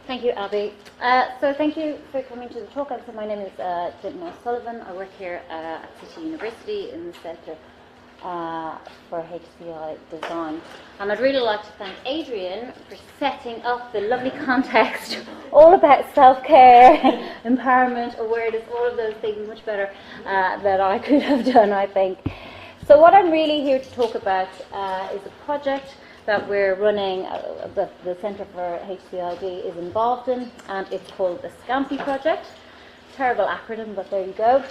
Thank you, Abby. So thank you for coming to the talk. So my name is Dympna O'Sullivan. I work here at City University in the Centre for HCID Design. And I'd really like to thank Adrian for setting up the lovely context all about self-care, empowerment, awareness, all of those things much better than I could have done, I think. So what I'm really here to talk about is a project that we're running, that the Centre for HCID is involved in, and it's called the SCAMPI project. Terrible acronym, but there you go.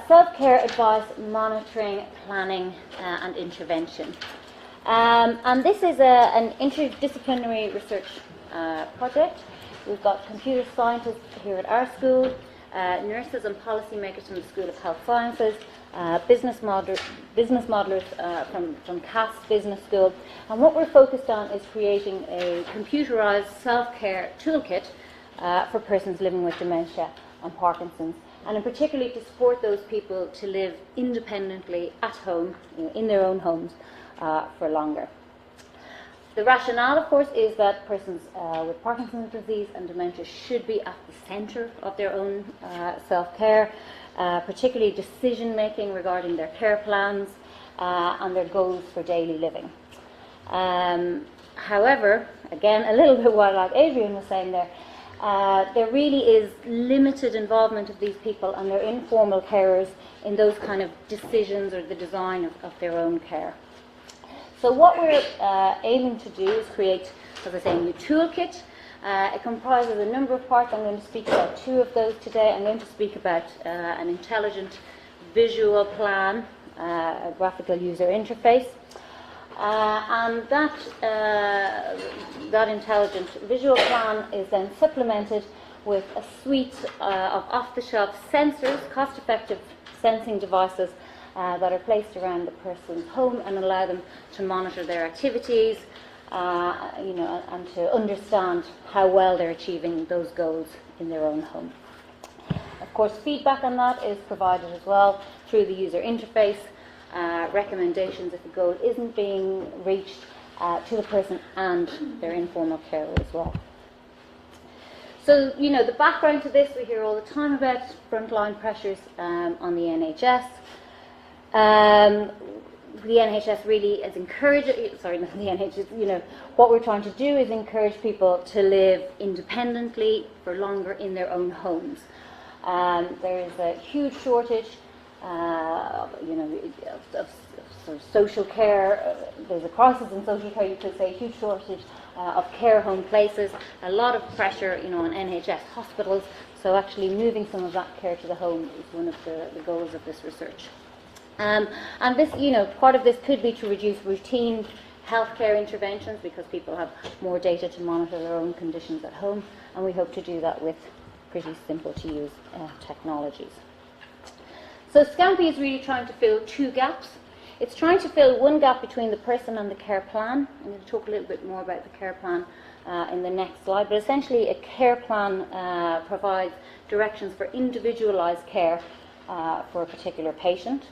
Self-care advice, monitoring, planning and intervention. And this is an interdisciplinary research project. We've got computer scientists here at our school, nurses and policymakers from the School of Health Sciences, business modelers from Cass Business School, and what we're focused on is creating a computerized self-care toolkit for persons living with dementia and Parkinson's, and in particularly to support those people to live independently at home, in their own homes, for longer. The rationale, of course, is that persons with Parkinson's disease and dementia should be at the centre of their own self-care, particularly decision-making regarding their care plans and their goals for daily living. However, again, a little bit like Adrian was saying there really is limited involvement of these people and their informal carers in those kind of decisions or the design of their own care. So what we're aiming to do is create, as I say, a new toolkit. It comprises a number of parts. I'm going to speak about two of those today. I'm going to speak about an intelligent visual plan, a graphical user interface. And that intelligent visual plan is then supplemented with a suite of off-the-shelf sensors, cost-effective sensing devices that are placed around the person's home and allow them to monitor their activities, and to understand how well they're achieving those goals in their own home. Of course, feedback on that is provided as well through the user interface, recommendations if a goal isn't being reached to the person and their informal carer as well. So, the background to this, we hear all the time about frontline pressures on the NHS. The NHS really is what we're trying to do is encourage people to live independently for longer in their own homes. There is a huge shortage, of social care. There's a crisis in social care, you could say, a huge shortage of care home places, a lot of pressure, on NHS hospitals. So actually moving some of that care to the home is one of the goals of this research. And this, part of this could be to reduce routine healthcare interventions because people have more data to monitor their own conditions at home, and we hope to do that with pretty simple to use technologies. So SCAMPI is really trying to fill two gaps. It's trying to fill one gap between the person and the care plan. I'm going to talk a little bit more about the care plan in the next slide, but essentially a care plan provides directions for individualized care for a particular patient.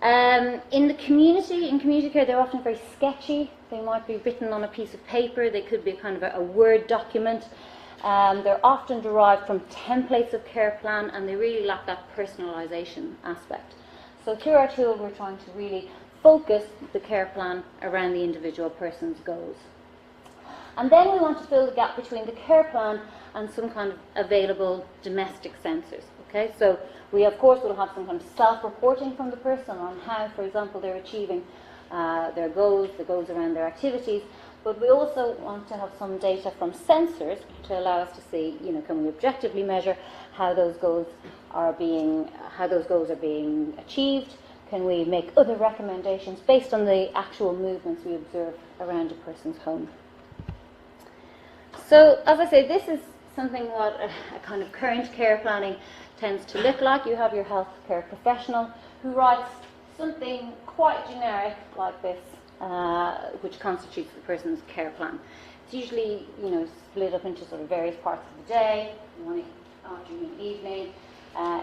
In community care, they're often very sketchy. They might be written on a piece of paper. They could be kind of a Word document. They're often derived from templates of care plan, and they really lack that personalisation aspect. So through our tool, we're trying to really focus the care plan around the individual person's goals. And then we want to fill the gap between the care plan and some kind of available domestic sensors. Okay, so we of course will have some kind of self-reporting from the person on how, for example, they're achieving their goals, the goals around their activities. But we also want to have some data from sensors to allow us to see, can we objectively measure how those goals are being achieved? Can we make other recommendations based on the actual movements we observe around a person's home? So, as I say, this is something what a kind of current care planning tends to look like. You have your healthcare professional who writes something quite generic like this, which constitutes the person's care plan. It's usually, split up into sort of various parts of the day, morning, afternoon, evening.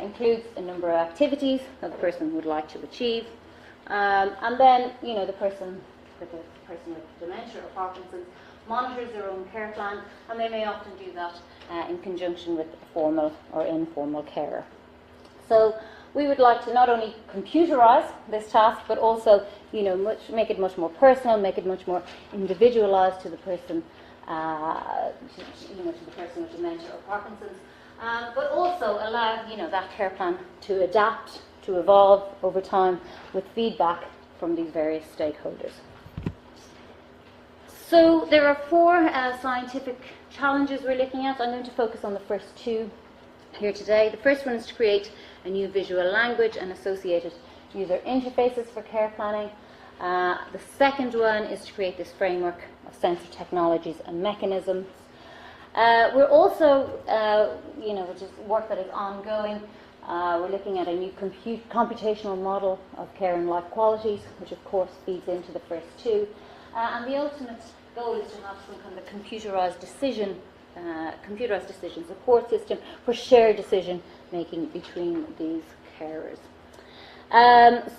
Includes a number of activities that the person would like to achieve, and then, the person with dementia or Parkinson's monitors their own care plan, and they may often do that in conjunction with a formal or informal carer. So we would like to not only computerize this task, but also, make it much more personal, make it much more individualized to the person, to the person with dementia or Parkinson's, but also allow, that care plan to adapt, to evolve over time with feedback from these various stakeholders. So there are 4 scientific challenges we're looking at. I'm going to focus on the first 2 here today. The first one is to create a new visual language and associated user interfaces for care planning. The second one is to create this framework of sensor technologies and mechanisms. We're also, which is work that is ongoing, we're looking at a new computational model of care and life qualities, which of course feeds into the first 2. And the ultimate goal is to have some kind of computerized decision support system for shared decision making between these carers.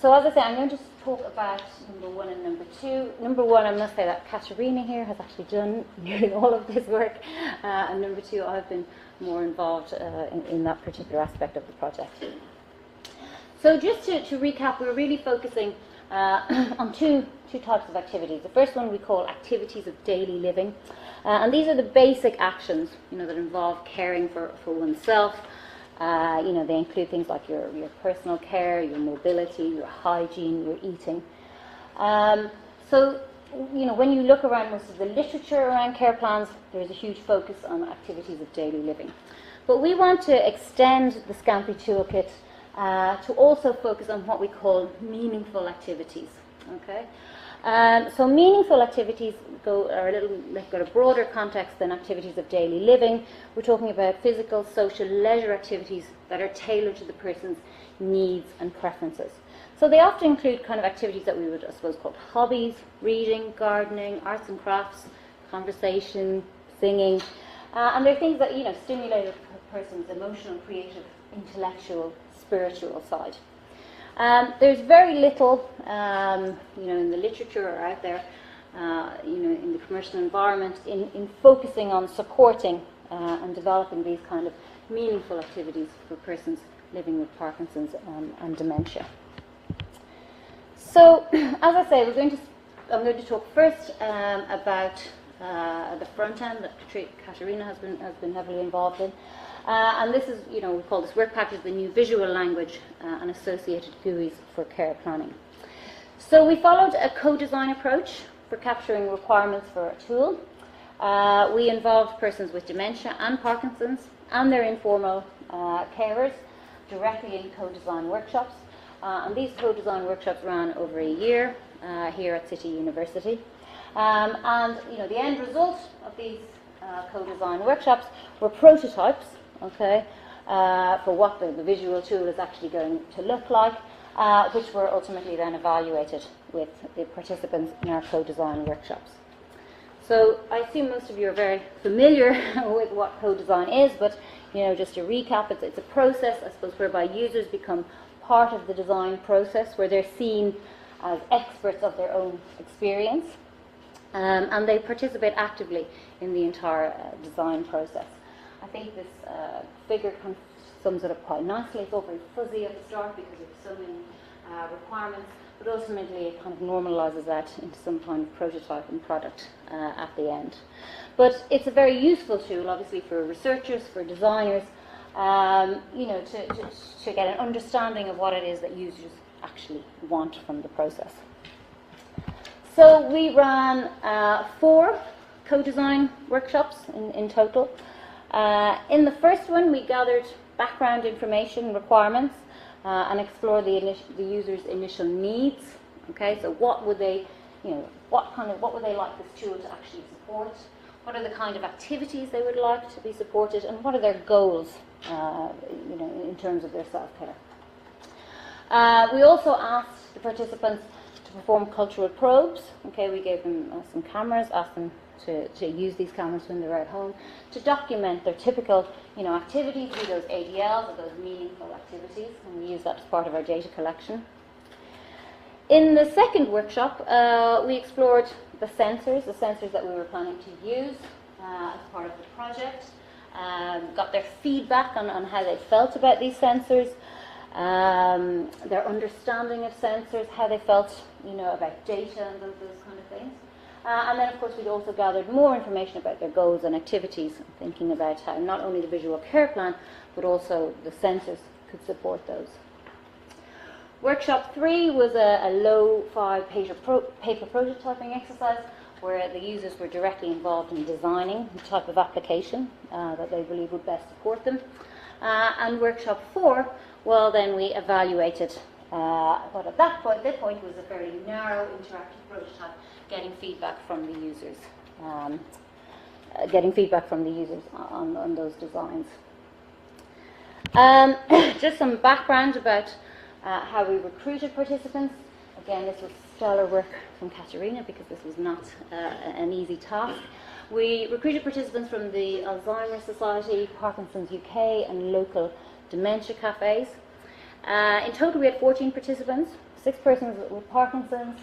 So as I say, I'm going to talk about number 1 and number 2. Number 1, I must say that Katerina here has actually done nearly all of this work, and number 2, I've been more involved in that particular aspect of the project. So just to recap, we're really focusing on two types of activities. The first one we call activities of daily living, and these are the basic actions that involve caring for oneself. They include things like your personal care, your mobility, your hygiene, your eating. So when you look around most of the literature around care plans, there's a huge focus on activities of daily living. But we want to extend the SCAMPI toolkit to also focus on what we call meaningful activities. Okay, so meaningful activities got a broader context than activities of daily living. We're talking about physical, social, leisure activities that are tailored to the person's needs and preferences. So they often include kind of activities that we would, I suppose, call hobbies: reading, gardening, arts and crafts, conversation, singing, and they're things that stimulate a person's emotional, creative, intellectual, spiritual side. There's very little, in the literature or out there, in the commercial environment, in focusing on supporting and developing these kind of meaningful activities for persons living with Parkinson's and dementia. So, as I say, I'm going to talk first about the front end that Katerina has been heavily involved in. And this is, we call this work package the new visual language and associated GUIs for care planning. So we followed a co-design approach for capturing requirements for a tool. We involved persons with dementia and Parkinson's and their informal carers directly in co-design workshops. And these co-design workshops ran over a year here at City University. And the end result of these co-design workshops were prototypes, for what the visual tool is actually going to look like, which were ultimately then evaluated with the participants in our co-design workshops. So I assume most of you are very familiar with what co-design is, but just to recap, it's a process, I suppose, whereby users become part of the design process, where they're seen as experts of their own experience, and they participate actively in the entire design process. I think this figure sums it up quite nicely. It's all very fuzzy at the start because there's so many requirements, but ultimately it kind of normalizes that into some kind of prototype and product at the end. But it's a very useful tool, obviously, for researchers, for designers, to get an understanding of what it is that users actually want from the process. So we ran 4 co-design workshops in total. In the first one, we gathered background information, requirements, and explored the user's initial needs. Okay, so what would they, what would they like this tool to actually support? What are the kind of activities they would like to be supported, and what are their goals, in terms of their self-care? We also asked the participants to perform cultural probes. Okay, we gave them some cameras, asked them to use these cameras when they're at home to document their typical, activities, be those ADLs or those meaningful activities, and we use that as part of our data collection. In the second workshop, we explored the sensors that we were planning to use as part of the project. Got their feedback on how they felt about these sensors, their understanding of sensors, how they felt, about data and those kind of things. And then, of course, we'd also gathered more information about their goals and activities, thinking about how not only the visual care plan, but also the sensors could support those. Workshop 3 was a low 5 paper prototyping exercise where the users were directly involved in designing the type of application that they believe would best support them. And workshop 4, well, then we evaluated what at that point was a fairly narrow interactive prototype, getting feedback from the users, on those designs. Just some background about how we recruited participants. Again, this was stellar work from Katerina because this was not an easy task. We recruited participants from the Alzheimer's Society, Parkinson's UK and local dementia cafes. In total we had 14 participants, 6 persons with Parkinson's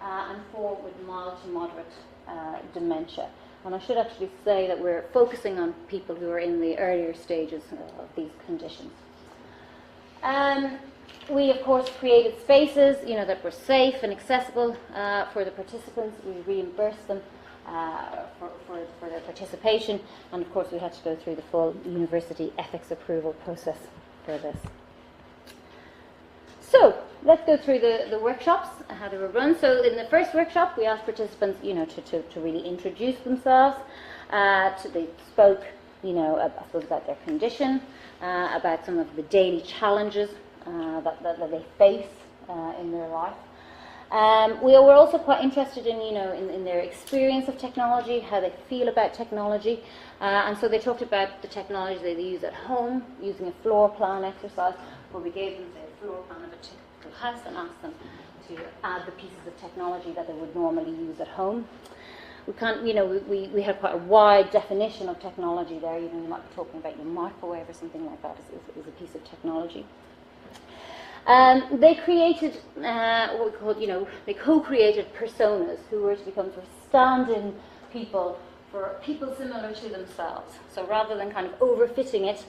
and 4 with mild to moderate dementia. And I should actually say that we're focusing on people who are in the earlier stages of these conditions. We, of course, created spaces, that were safe and accessible for the participants. We reimbursed them for their participation, and of course, we had to go through the full university ethics approval process for this. So, let's go through the workshops, how they were run. So, in the first workshop, we asked participants, to really introduce themselves. They spoke, I suppose, about their condition, about some of the daily challenges that they face in their life. We were also quite interested in their experience of technology, how they feel about technology, and so they talked about the technology they use at home, using a floor plan exercise, where we gave them a floor plan of a typical house and asked them to add the pieces of technology that they would normally use at home. We had quite a wide definition of technology there. You might be talking about your microwave or something like that is a piece of technology. They created what we called, they co-created personas who were to become sort of stand-in people for people similar to themselves. So rather than kind of overfitting it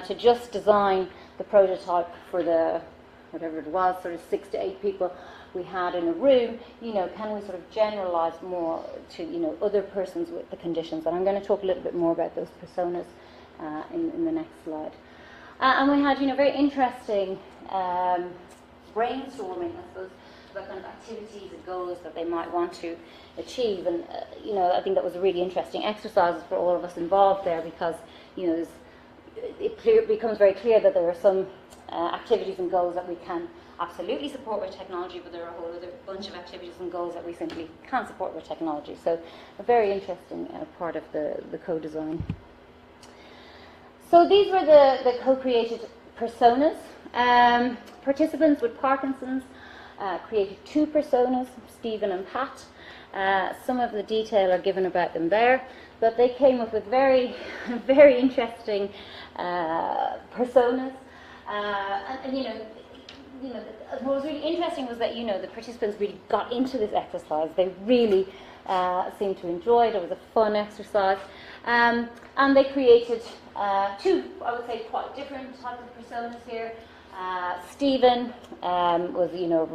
to just design the prototype for the, whatever it was, sort of 6 to 8 people we had in a room, can we sort of generalize more to, other persons with the conditions? And I'm going to talk a little bit more about those personas in the next slide. And we had, very interesting brainstorming, I suppose, about kind of activities and goals that they might want to achieve. And, I think that was a really interesting exercise for all of us involved there because, it becomes very clear that there are some activities and goals that we can absolutely support with technology, but there are a whole other bunch of activities and goals that we simply can't support with technology. So a very interesting part of the co-design. So these were the co-created personas. Participants with Parkinson's created 2 personas, Stephen and Pat. Some of the detail are given about them there, but they came up with very, very interesting personas. What was really interesting was that, the participants really got into this exercise. They really seemed to enjoy it. It was a fun exercise. And they created 2, I would say, quite different types of personas here. Stephen was, a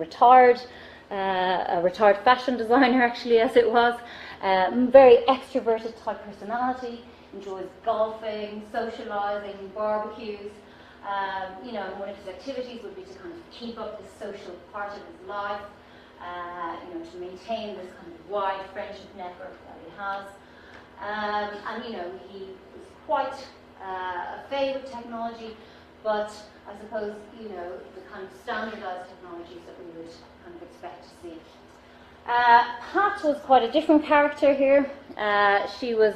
retired fashion designer, actually, as it was. Very extroverted type personality, enjoys golfing, socialising, barbecues. One of his activities would be to kind of keep up this social part of his life, to maintain this kind of wide friendship network that he has. And he was quite afraid with technology, but I suppose, the kind of standardized technologies that we would kind of expect to see. Pat was quite a different character here. She was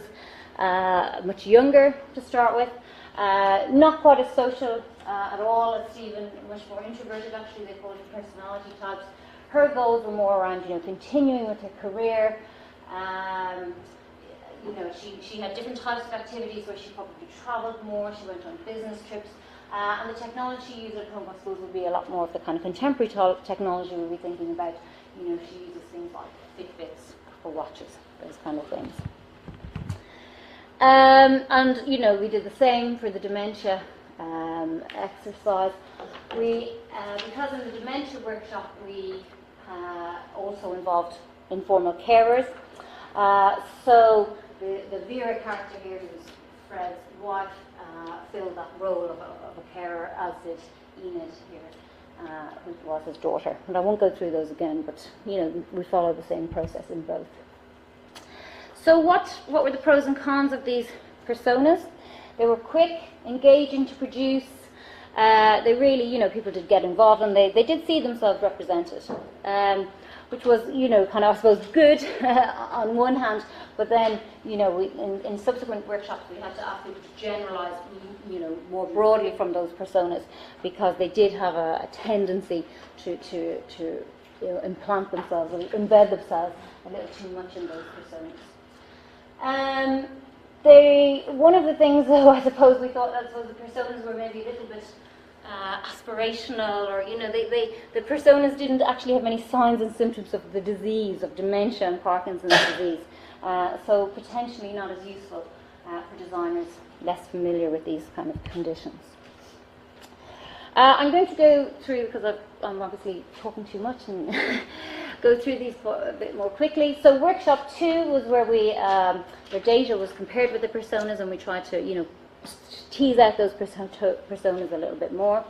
much younger to start with, not quite as social at all as Stephen, much more introverted actually. They called it personality types. Her goals were more around, continuing with her career. She had different types of activities where she probably travelled more. She went on business trips. And the technology she used at home, I suppose, would be a lot more of the kind of contemporary technology we'll be thinking about. She uses things like Fitbits Apple Watches, those kind of things. And, you know, we did the same for the dementia exercise. We, because in the dementia workshop, we also involved informal carers. So the Vera character here, who's Fred's wife, filled that role of a carer, as did Enid here, who was his daughter. And I won't go through those again, but, you know, we follow the same process in both. So what were the pros and cons of these personas? They were quick, engaging to produce. They really, you know, people did get involved, and they did see themselves represented, which was, you know, kind of, I suppose, good on one hand, but then, you know, in subsequent workshops we had to ask people to generalise, you know, more broadly from those personas, because they did have a tendency to you know, implant themselves, or embed themselves a little too much in those personas. One of the things, though, I suppose we thought that the personas were maybe a little bit aspirational, or, you know, the personas didn't actually have any signs and symptoms of the disease, of dementia and Parkinson's disease, so potentially not as useful for designers less familiar with these kind of conditions. I'm going to go through, because I'm obviously talking too much, and go through these a bit more quickly. So workshop 2 was where the data was compared with the personas, and we tried to, you know, tease out those personas a little bit more.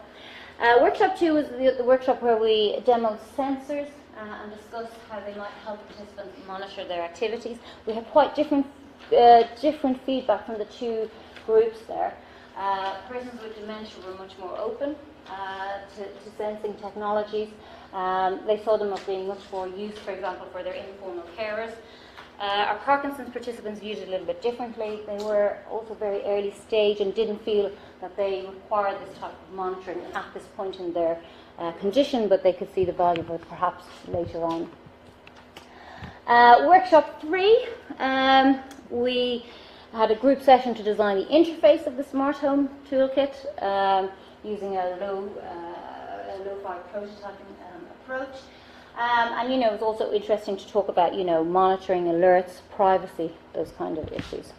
Workshop 2 was the workshop where we demoed sensors and discussed how they might help participants monitor their activities. We had quite different feedback from the two groups there. Persons with dementia were much more open to sensing technologies. They saw them as being much more used, for example, for their informal carers. Our Parkinson's participants viewed it a little bit differently. They were also very early stage and didn't feel that they required this type of monitoring at this point in their condition, but they could see the value of it perhaps later on. Workshop 3, we had a group session to design the interface of the smart home toolkit using a low-fi prototyping approach. And, you know, it was also interesting to talk about, you know, monitoring, alerts, privacy, those kind of issues.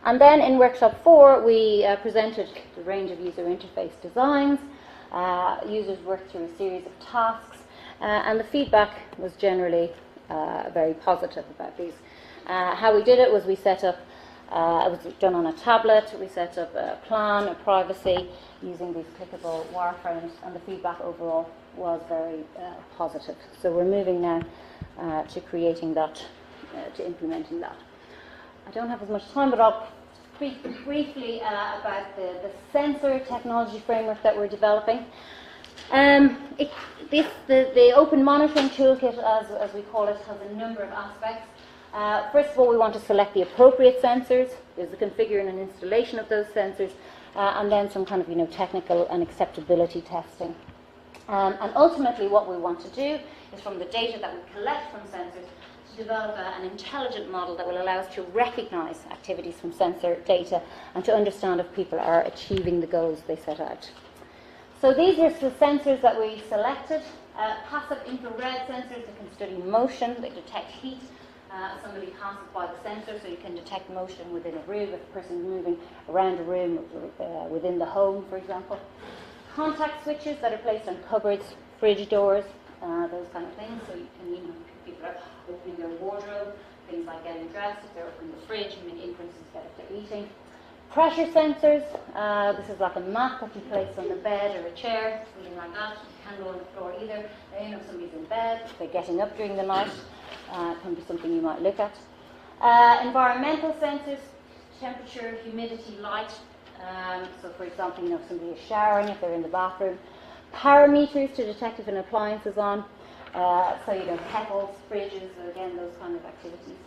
And then in workshop 4, we presented the range of user interface designs. Users worked through a series of tasks, and the feedback was generally very positive about these. How we did it was we set up, it was done on a tablet, we set up a plan of privacy using these clickable wireframes, and the feedback overall was very positive. So we're moving now to creating that, to implementing that. I don't have as much time, but I'll speak briefly about the sensor technology framework that we're developing. The open monitoring toolkit, as we call it, has a number of aspects. First of all, we want to select the appropriate sensors. There's the configuring and installation of those sensors, and then some kind of, you know, technical and acceptability testing. And ultimately, what we want to do is, from the data that we collect from sensors, to develop an intelligent model that will allow us to recognize activities from sensor data and to understand if people are achieving the goals they set out. So these are the sensors that we selected. Passive infrared sensors that can study motion, they detect heat. Somebody passes by the sensor, so you can detect motion within a room, if a person is moving around a room within the home, for example. Contact switches that are placed on cupboards, fridge doors, those kind of things. So you can, you know, people are opening their wardrobe, things like getting dressed. If they're opening the fridge, you make inferences that if they're eating. Pressure sensors. This is like a mat that you place on the bed or a chair, something like that. You can't go on the floor either. You know, if somebody's in bed, if they're getting up during the night, can be something you might look at. Environmental sensors, temperature, humidity, light. So, for example, you know, if somebody is showering, if they're in the bathroom. Power meters to detect if an appliance is on. So, you know, kettles, fridges, again, those kind of activities.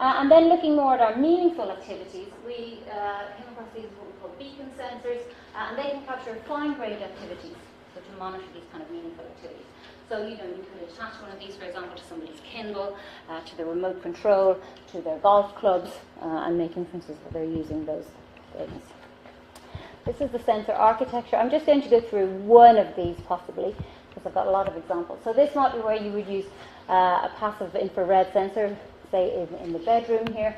And then looking more at our meaningful activities, we came across these what we call beacon sensors, and they can capture fine-grained activities, so to monitor these kind of meaningful activities. So, you know, you could attach one of these, for example, to somebody's Kindle, to their remote control, to their golf clubs, and make inferences that they're using those things. This is the sensor architecture. I'm just going to go through one of these, possibly. because I've got a lot of examples. So this might be where you would use a passive infrared sensor, say in the bedroom here,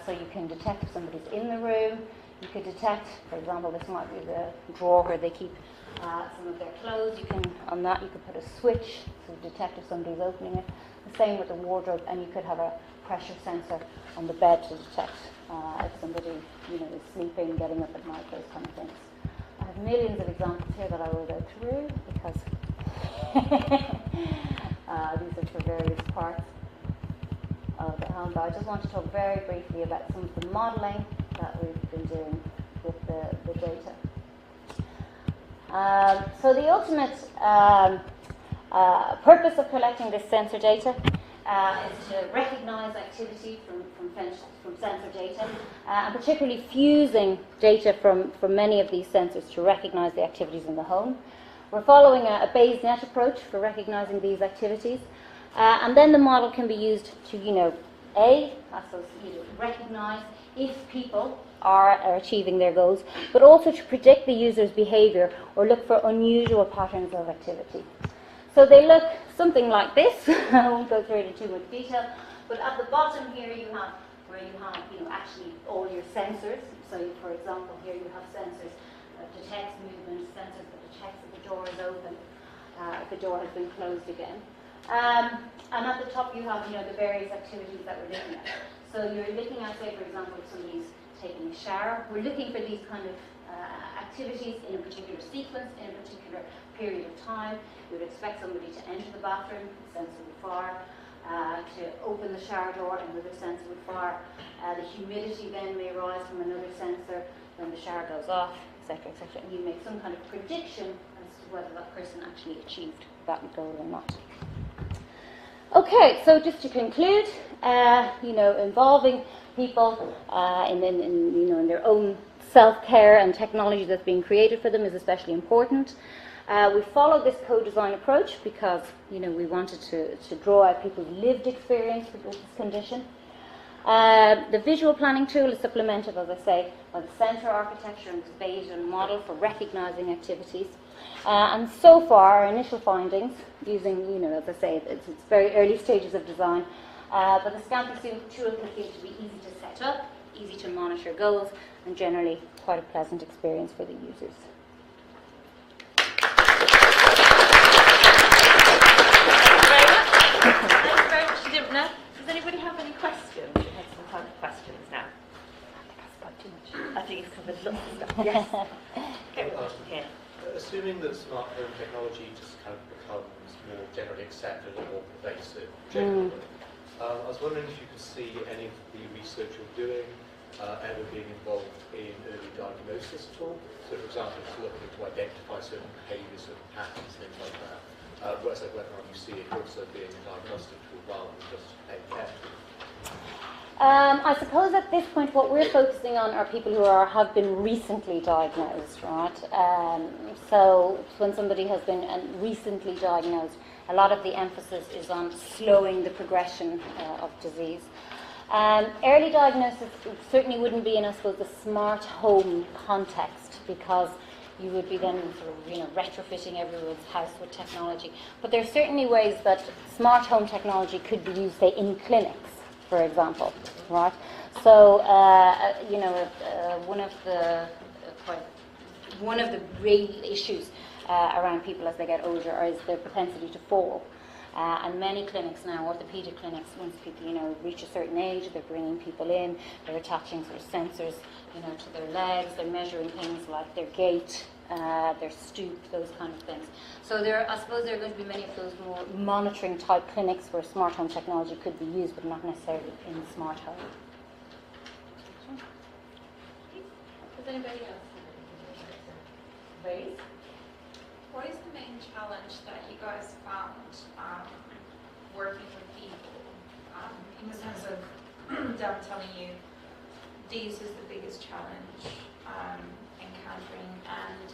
so you can detect if somebody's in the room. You could detect, for example, this might be the drawer where they keep some of their clothes. You can, on that, you could put a switch to detect if somebody's opening it. The same with the wardrobe, and you could have a pressure sensor on the bed to detect if somebody, is sleeping, getting up at night, those kind of things. I have millions of examples here that I will go through because these are for various parts of the home. But I just want to talk very briefly about some of the modelling that we've been doing with the data. So the ultimate purpose of collecting this sensor data is to recognise activity from sensor data, and particularly fusing data from many of these sensors to recognise the activities in the home. We're following a Bayes net approach for recognising these activities, and then the model can be used to, recognise if people are achieving their goals, but also to predict the user's behaviour or look for unusual patterns of activity. So they look something like this. I won't go through it in too much detail, but at the bottom here you have where you have actually all your sensors. So for example here you have sensors that detects movement, sensors that detects if the door is open, if the door has been closed again. And at the top you have the various activities that we're looking at. So you're looking at, say for example, if somebody's taking a shower. We're looking for these kind of activities in a particular sequence, in a particular period of time. You would expect somebody to enter the bathroom, the sensor would fire, to open the shower door, another sensor would fire. The humidity then may rise from another sensor, then the shower goes off, etc., etc. And you make some kind of prediction as to whether that person actually achieved that goal or not. Okay, so just to conclude, involving people in their own self-care and technology that's being created for them is especially important. We followed this co-design approach because we wanted to draw out people's lived experience with this condition. The visual planning tool is supplemented, as I say, by the sensor architecture and this Bayesian model for recognizing activities. And so far, our initial findings, using, as I say, it's very early stages of design, but the SCAMPI tool can seem to be easy to set up, easy to monitor goals, and generally quite a pleasant experience for the users. Thanks very much, Dympna. Does anybody have any questions? We have some time for questions now. I think you've covered lots of stuff. Yes. Okay. Assuming that smart home technology just kind of becomes more generally accepted or more pervasive generally, I was wondering if you could see any of the research you're doing ever being involved in early diagnosis at all. So, for example, if you're looking to identify certain behaviours, certain patterns, things like that. Whether or not you see it also being a diagnostic tool rather than just a care tool. I suppose at this point what we're focusing on are people who have been recently diagnosed, right? So when somebody has been recently diagnosed, a lot of the emphasis is on slowing the progression of disease. Early diagnosis certainly wouldn't be in, I suppose, the smart home context, because you would be then sort of, retrofitting everyone's house with technology. But there are certainly ways that smart home technology could be used, say, in clinics, for example, right? So, one of the real issues around people as they get older is their propensity to fall. And many clinics now, orthopedic clinics, once people, reach a certain age, they're bringing people in, they're attaching sort of sensors, to their legs, they're measuring things like their gait, their stoop, those kind of things. So I suppose there are going to be many of those more monitoring type clinics where smart home technology could be used, but not necessarily in the smart home. Does anybody else have anything? Please. What is the main challenge that you guys found working with people in the sense of them telling you this is the biggest challenge encountering, and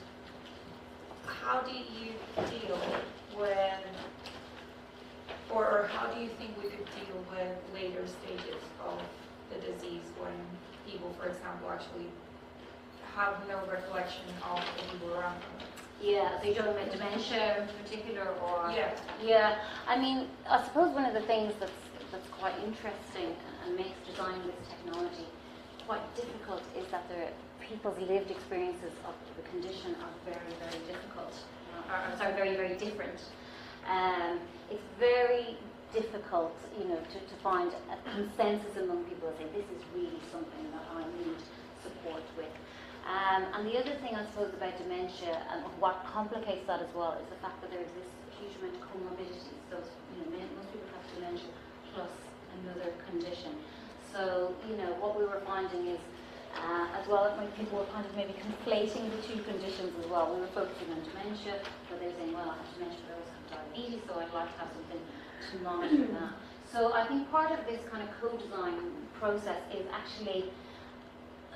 how do you deal with, or how do you think we could deal with later stages of the disease when people, for example, actually have no recollection of the people around them. Yeah, so you're talking about dementia in particular, or? Yeah. Yeah, I mean, I suppose one of the things that's quite interesting and makes designing this technology quite difficult is that people's lived experiences of the condition are very, very difficult. Very, very different. It's very difficult, to find a consensus among people that say this is really something that I need support with. And the other thing I suppose about dementia and what complicates that as well is the fact that there exists a huge amount of comorbidities. So, most people have dementia plus another condition. So, what we were finding is, as well, when people were kind of maybe conflating the two conditions as well. We were focusing on dementia, but they were saying, well, I have dementia, but I also have diabetes, so I'd like to have something to monitor that. So I think part of this kind of co-design process is actually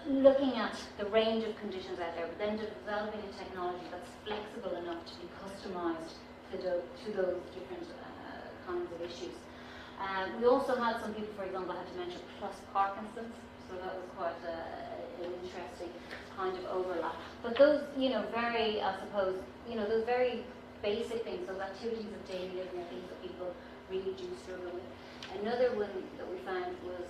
looking at the range of conditions out there, but then developing a technology that's flexible enough to be customized to those different kinds of issues. We also had some people, for example, had dementia plus Parkinson's, so that was quite an interesting kind of overlap. But those, very, I suppose, those very basic things, those activities of daily living are things that people really do struggle with. Another one that we found was,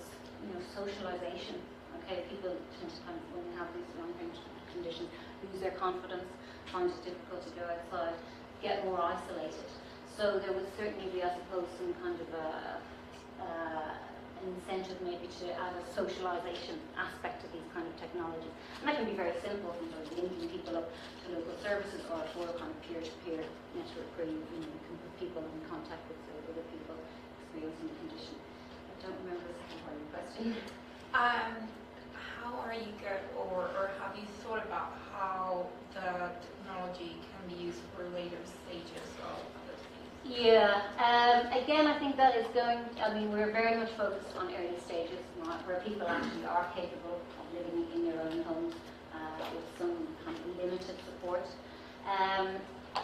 socialization. Okay, people tend to kind of, when they have these long-term conditions, lose their confidence, find it difficult to go outside, get more isolated. So there would certainly be, I suppose, some kind of an incentive maybe to add a socialization aspect to these kind of technologies. And that can be very simple, from linking people up to local services or kind of peer-to-peer network where you can put people in contact with other people experiencing the condition. I don't remember the second part of your question. How are you or have you thought about how the technology can be used for later stages of the disease? Yeah, again, I think that is we're very much focused on early stages, where people actually are capable of living in their own homes with some kind of limited support.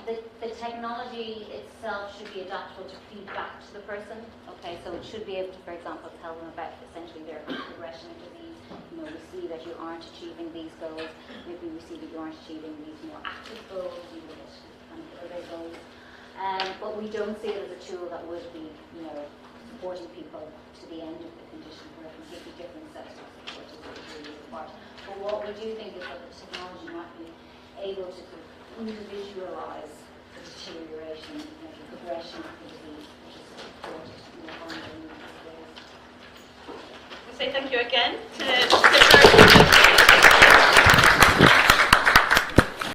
The technology itself should be adaptable to feed back to the person. Okay, so it should be able to, for example, tell them about essentially their progression of disease. We see that you aren't achieving these goals. Maybe we see that you aren't achieving these more active goals, you get kind of other goals. But we don't see it as a tool that would be, supporting people to the end of the condition, where a completely different set of support is really required. But what we do think is that the technology might be able to sort of individualize the deterioration, the progression of the disease, which is supported in the ongoing ways. Say thank you again to